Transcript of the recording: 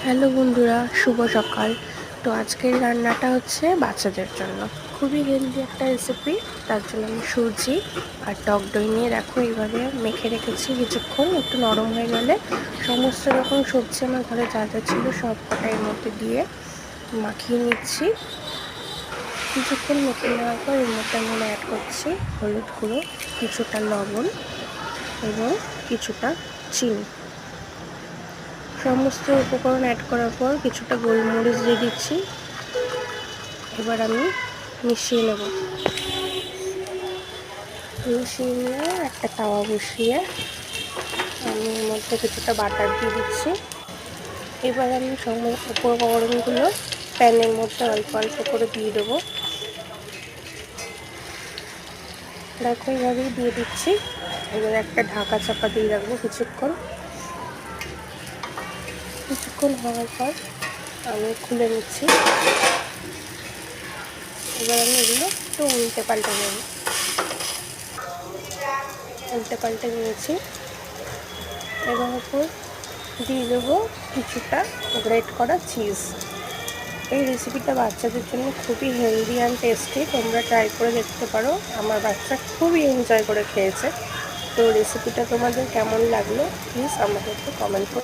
Hello বন্ধুরা, শুভ সকাল। তো আজকের রান্নাটা হচ্ছে বাচ্চাদের জন্য খুবই হেলদি একটা রেসিপি। তার জন্য আমি সুজি আর টক দই নিয়ে দেখো এইভাবে মেখে রেখেছি। কিছুক্ষণ একটু নরম হয়ে গেলে সমস্ত রকম সবজি আমার ঘরে যা যা ছিল সব কটা এর মধ্যে দিয়ে মাখিয়ে নিচ্ছি। কিছুক্ষণ মেখে নেওয়ার পর এর মধ্যে আমি অ্যাড করছি হলুদ গুঁড়ো, কিছুটা লবণ এবং কিছুটা চিনি। সমস্ত উপকরণ অ্যাড করার পর কিছুটা গোলমরিচ দিয়ে দিচ্ছি। এবার আমি মিশিয়ে নেব। মিশিয়ে নিয়ে একটা তাওয়া বসিয়ে আমি এর মধ্যে কিছুটা বাটার দিয়ে দিচ্ছি। এবার আমি উপকরণগুলো প্যানের মধ্যে অল্প অল্প করে দিয়ে দেবো। দেখো এইভাবেই দিয়ে দিচ্ছি। এবার একটা ঢাকা চাপা দিয়ে রাখবো কিছুক্ষণ হওয়ার পর আমি খুলে নিচ্ছি। এবার আমি এগুলো একটু উল্টে পাল্টে নিয়েছি। এবার উপর দিয়ে দেবো কিছুটা গ্রেট করা চিজ। এই রেসিপিটা বাচ্চাদের জন্য খুবই হেলদি অ্যান্ড টেস্টি। তোমরা ট্রাই করে দেখতে পারো। আমার বাচ্চা খুবই এনজয় করে খেয়েছে। তো রেসিপিটা তোমাদের কেমন লাগলো প্লিজ আমাকে একটু কমেন্ট করো।